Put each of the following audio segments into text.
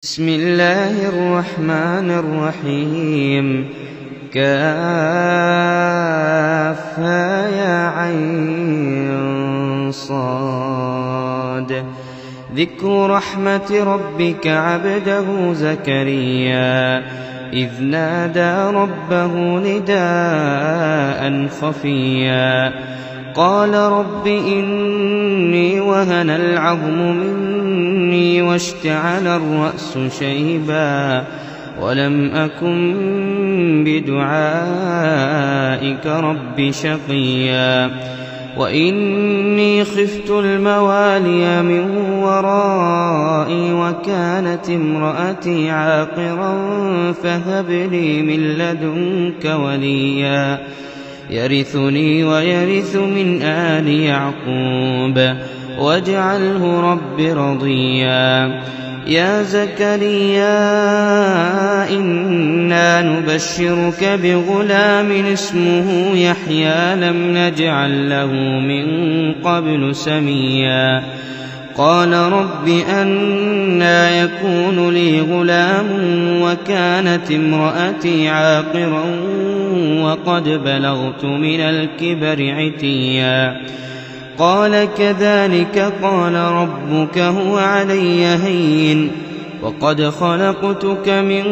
بسم الله الرحمن الرحيم. كافها يا عين صاد. ذكر رحمة ربك عبده زكريا إذ نادى ربه نداء خفيا قال رب إني وهن العظم مني واشتعل الرأس شيبا ولم أكن بدعائك رب شقيا وإني خفت الموالي من ورائي وكانت امرأتي عاقرا فهب لي من لدنك وليا يرثني ويرث من آل يعقوب واجعله رب رضيا. يا زكريا إنا نبشرك بغلام اسمه يحيى لم نجعل له من قبل سميا قال رب أنى يكون لي غلام وكانت امرأتي عاقرا وقد بلغت من الكبر عتيا قال كذلك قال ربك هو علي هين وقد خلقتك من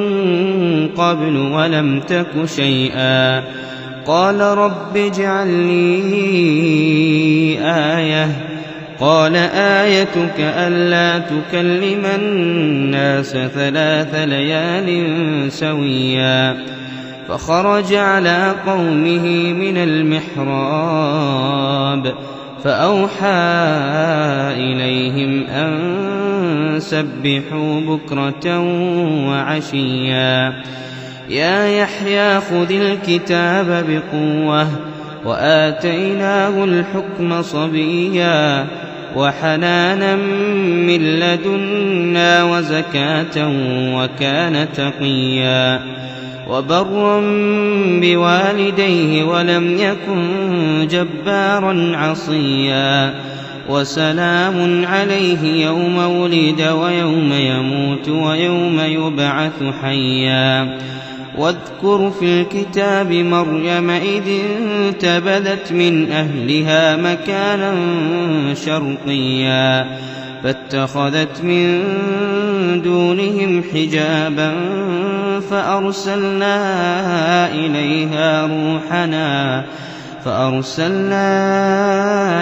قبل ولم تك شيئا قال رب اجعل لي آية قال آيتك ألا تكلم الناس 3 ليال سويا فخرج على قومه من المحراب فأوحى إليهم أن سبحوا بكرة وعشيا يا يحيى خذ الكتاب بقوة وآتيناه الحكم صبيا وحنانا من لدنا وزكاة وكان تقيا وبرا بوالديه ولم يكن جبارا عصيا وسلام عليه يوم ولد ويوم يموت ويوم يبعث حيا واذكر في الكتاب مريم إذ انتبذت من أهلها مكانا شرقيا فاتخذت من دونهم حجابا فأرسلنا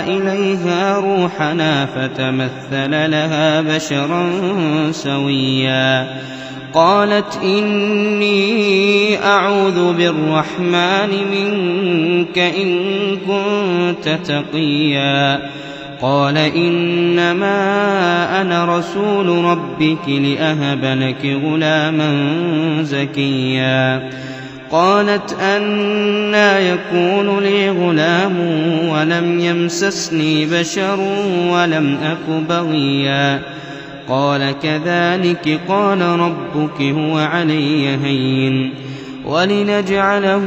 إليها روحنا فتمثل لها بشرا سويا قالت إني أعوذ بالرحمن منك إن كنت تقيا قال إنما أنا رسول ربك لأهب لك غلاما زكيا قالت أنى يكون لي غلام ولم يمسسني بشر ولم أك بغيا قال كذلك قال ربك هو علي هين ولنجعله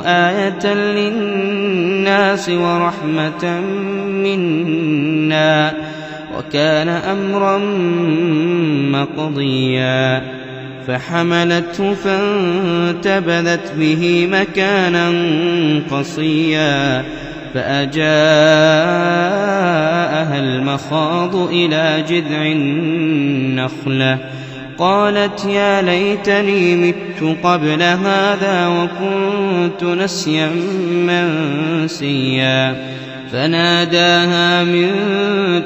آية للناس ورحمة منا وكان أمرا مقضيا فحملته فانتبذت به مكانا قصيا فأجاءها المخاض إلى جذع النخلة قالت يا ليتني مت قبل هذا وكنت نسيا منسيا فناداها من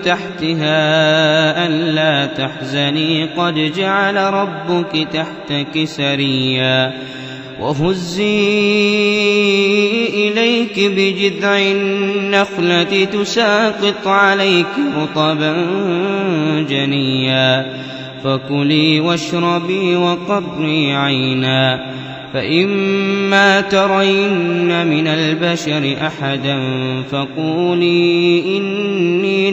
تحتها ألا تحزني قد جعل ربك تحتك سريا وهزي إليك بجذع النخلة تساقط عليك رطبا جنيا فكلي واشربي وقري عينا فإما ترين من البشر أحدا فقولي إني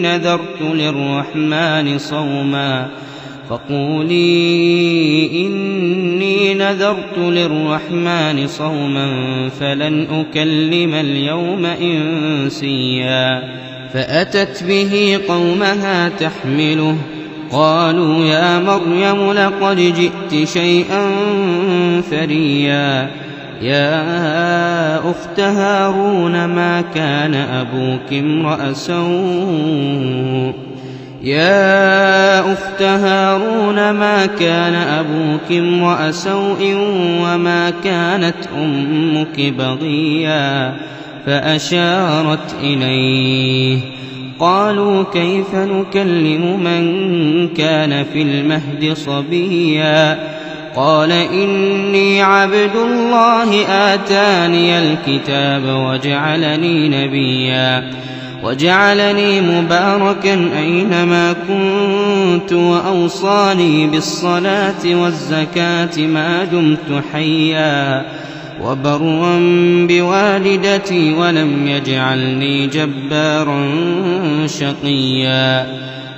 نذرت للرحمن صوما فلن أكلم اليوم إنسيا فأتت به قومها تحمله قالوا يا مريم لقد جئت شيئا فريا يا أخت هارون ما كان أبوك امرأ سوء وما كانت أمك بغيا فأشارت إليه. قالوا كيف نكلم من كان في المهد صبيا قال إني عبد الله آتاني الكتاب وجعلني نبيا وجعلني مباركا أينما كنت وأوصاني بالصلاة والزكاة ما دمت حيا وبرا بوالدتي ولم يجعلني جبارا شقيا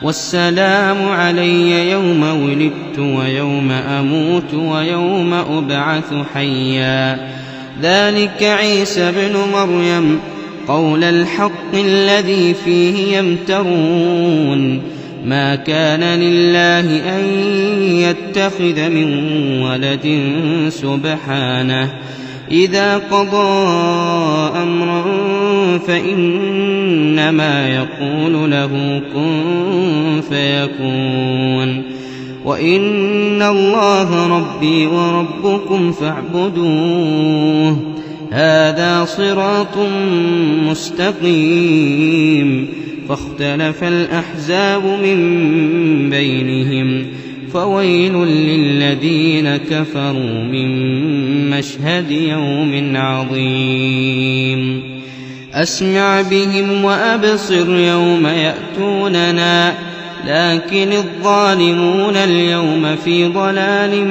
والسلام علي يوم ولدت ويوم أموت ويوم أبعث حيا ذلك عيسى ابن مريم قول الحق الذي فيه يمترون ما كان لله أن يتخذ من ولد سبحانه إذا قضى أمرا فإنما يقول له كن فيكون وإن الله ربي وربكم فاعبدوه هذا صراط مستقيم. فاختلف الأحزاب من بينهم فويل للذين كفروا من مشهد يوم عظيم. أسمع بهم وأبصر يوم يأتوننا لكن الظالمون اليوم في ضلال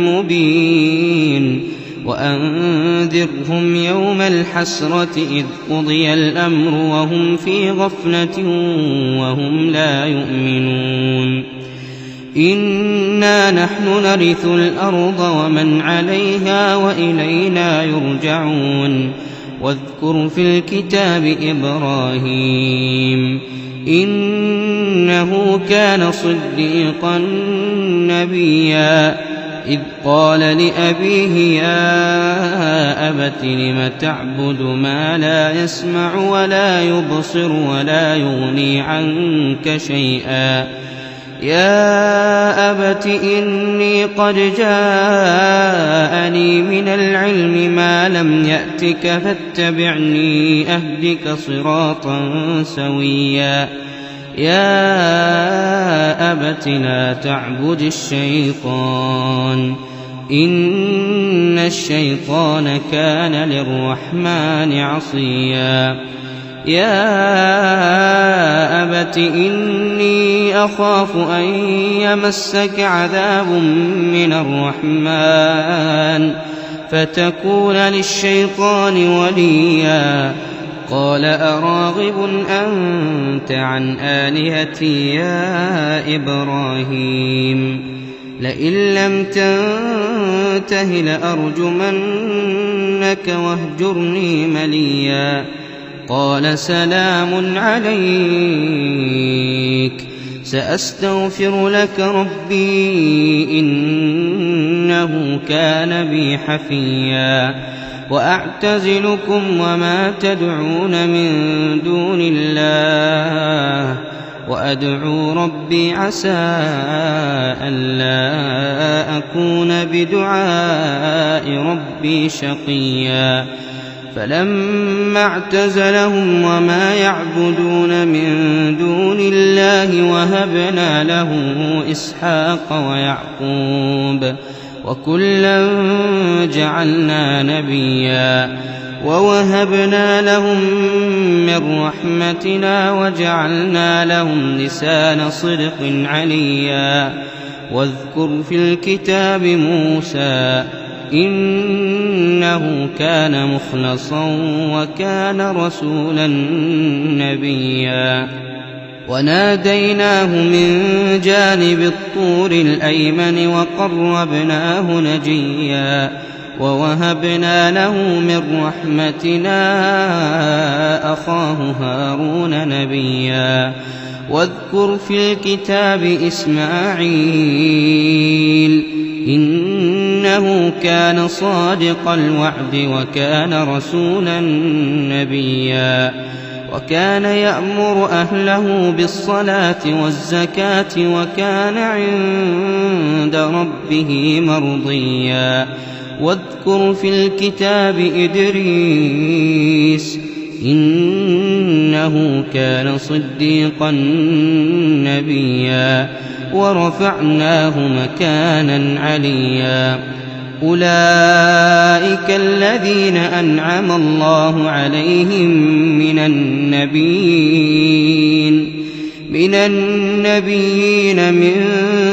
مبين. وأنذرهم يوم الحسرة إذ قضي الأمر وهم في غفلة وهم لا يؤمنون. إنا نحن نرث الأرض ومن عليها وإلينا يرجعون. واذكر في الكتاب إبراهيم إنه كان صديقا نبيا إذ قال لأبيه يا أبت لم تعبد ما لا يسمع ولا يبصر ولا يغني عنك شيئا يا أبت إني قد جاءني من العلم ما لم يأتك فاتبعني أهدك صراطا سويا يا أبت لا تعبد الشيطان إن الشيطان كان للرحمن عصيا يا أبت إني أخاف أن يمسك عذاب من الرحمن فتكون للشيطان وليا قال أراغب أنت عن آلهتي يا إبراهيم لئن لم تنته لأرجمنك واهجرني مليا قال سلام عليك سأستغفر لك ربي إنه كان بي حفيا وأعتزلكم وما تدعون من دون الله وأدعو ربي عسى ألا أكون بدعاء ربي شقيا فلما اعتزلهم وما يعبدون من دون الله وهبنا له إسحاق ويعقوب وكلا جعلنا نبيا ووهبنا لهم من رحمتنا وجعلنا لهم لسان صدق عليا واذكر في الكتاب موسى إنه كان مخلصا وكان رسولا نبيا وناديناه من جانب الطور الأيمن وقربناه نجيا ووهبنا له من رحمتنا أخاه هارون نبيا واذكر في الكتاب إسماعيل إنه كان صادق الوعد وكان رسولا نبيا وكان يأمر أهله بالصلاة والزكاة وكان عند ربه مرضيا واذكر في الكتاب إدريس إنه كان صديقا نبيا ورفعناه مكانا عليا أولئك الذين أنعم الله عليهم من النبيين من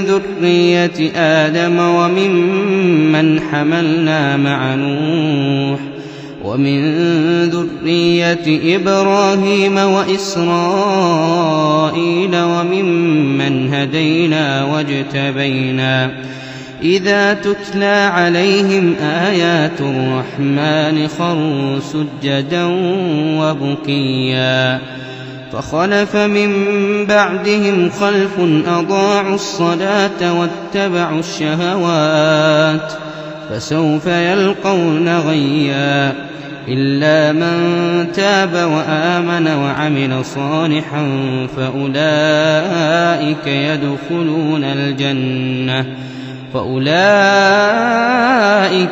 ذرية آدم وممن حملنا مع نوح ومن ذرية إبراهيم وإسرائيل وممن هدينا واجتبينا إذا تتلى عليهم آيات الرحمن خروا سجدا وبكيا فخلف من بعدهم خلف أضاعوا الصلاة واتبعوا الشهوات فسوف يلقون غيا إلا من تاب وآمن وعمل صالحا فأولئك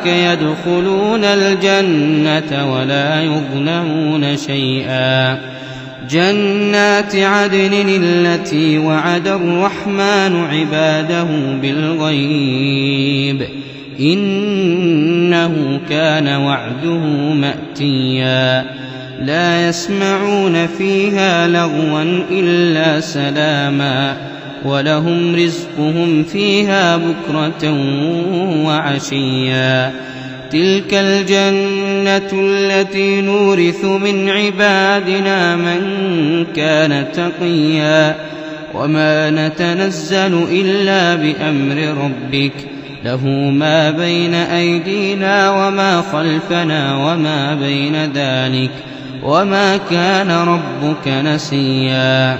يدخلون الجنة ولا يظلمون شيئا جنات عدن التي وعد الرحمن عباده بالغيب إنه كان وعده مأتيا لا يسمعون فيها لغوا إلا سلاما ولهم رزقهم فيها بكرة وعشيا تلك الجنة التي نورث من عبادنا من كان تقيا وما نتنزل إلا بأمر ربك له ما بين أيدينا وما خلفنا وما بين ذلك وما كان ربك نسيا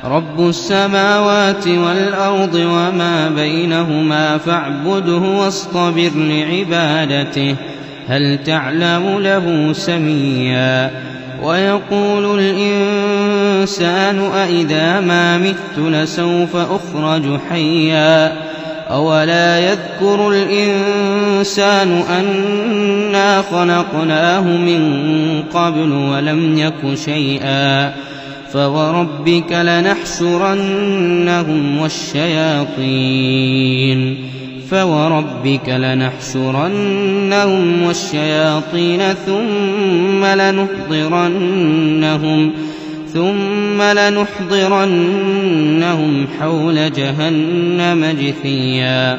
رب السماوات والأرض وما بينهما فاعبده واصطبر لعبادته هل تعلم له سميا ويقول الإنسان أإذا ما مت لسوف أخرج حيا أولا يذكر الإنسان أنا خلقناه من قبل ولم يك شيئا فوربك لنحشرنهم والشياطين ثم لنحضرنهم حول جهنم جثيا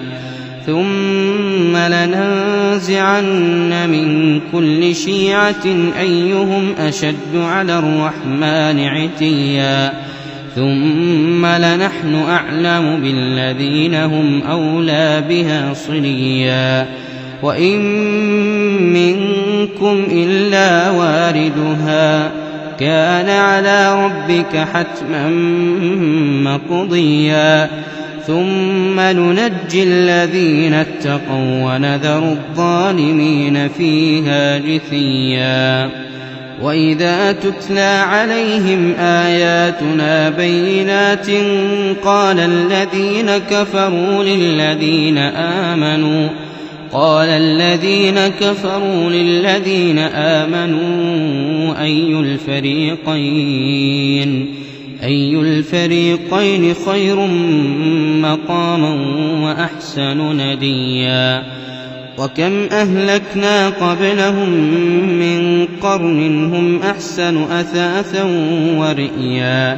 ثم لننزعن من كل شيعة أيهم أشد على الرحمن عتيا ثم لنحن أعلم بالذين هم أولى بها صليا وإن منكم إلا واردها كان على ربك حتما مقضيا ثم ننجي الذين اتقوا ونذر الظالمين فيها جثيا وإذا تتلى عليهم آياتنا بينات قال الذين كفروا للذين آمنوا أي الفريقين خير مقاما وأحسن نديا وكم أهلكنا قبلهم من قرن هم أحسن أثاثا ورئيا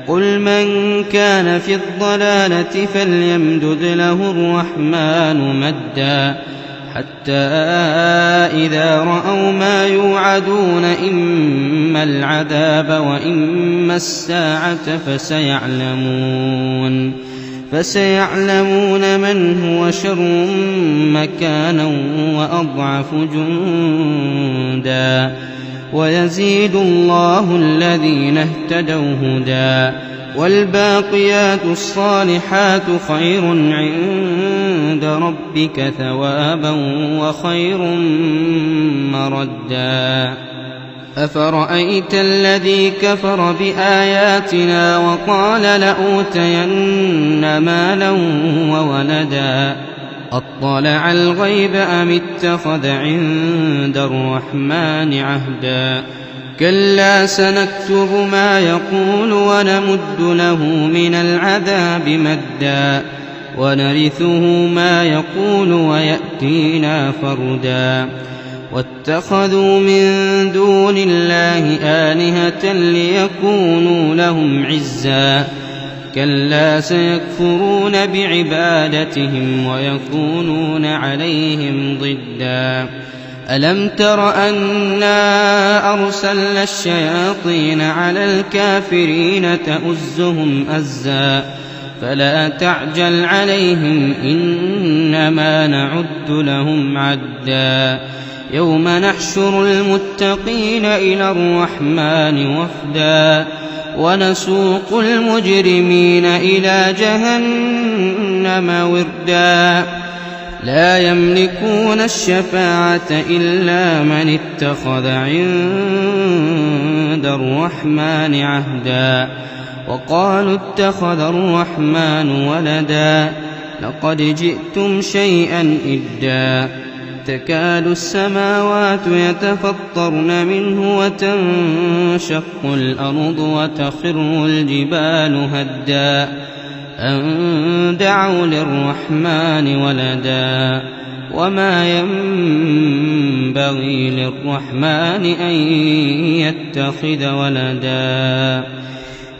قل من كان في الضلالة فليمدد له الرحمن مدا حتى إذا رأوا ما يوعدون إما العذاب وإما الساعة فسيعلمون من هو شر مكانا وأضعف جندا ويزيد الله الذين اهتدوا هدى والباقيات الصالحات خير عند ربك ثوابا وخير مردا أفرأيت الذي كفر بآياتنا وقال لأوتين مالا وولدا أطلع الغيب أم اتخذ عند الرحمن عهدا كلا سنكتب ما يقول ونمد له من العذاب مدا ونرثه ما يقول ويأتينا فردا واتخذوا من دون الله آلهة ليكونوا لهم عزا كلا سيكفرون بعبادتهم ويكونون عليهم ضدا ألم تر أنا أرسلنا الشياطين على الكافرين تؤزهم أزا فلا تعجل عليهم إنما نعد لهم عدا يوم نحشر المتقين إلى الرحمن وفدا ونسوق المجرمين إلى جهنم وردا لا يملكون الشفاعة إلا من اتخذ عند الرحمن عهدا وقالوا اتخذ الرحمن ولدا لقد جئتم شيئا إدا تكاد السماوات يتفطرن منه وتنشق الأرض وتخر الجبال هدا أن دعوا للرحمن ولدا وما ينبغي للرحمن أن يتخذ ولدا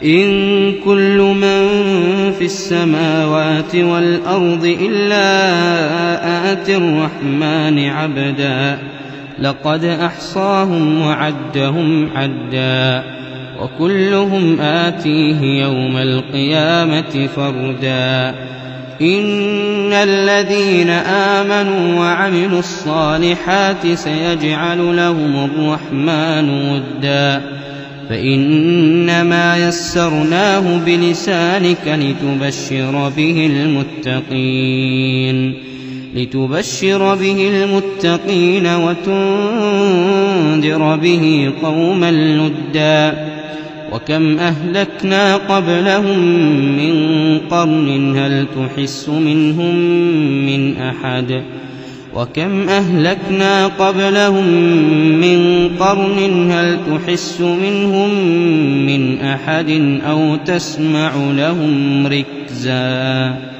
إن كل من في السماوات والأرض إلا آتي الرحمن عبدا لقد أحصاهم وعدهم عدا وكلهم آتيه يوم القيامة فردا إن الذين آمنوا وعملوا الصالحات سيجعل لهم الرحمن ودا فإنما يسرناه بلسانك لتبشر به المتقين وتنذر به قوما لدا وكم أهلكنا قبلهم من قرن هل تحس منهم من أحد وكم أهلكنا قبلهم من قرن هل تحس منهم من أحد أو تسمع لهم ركزا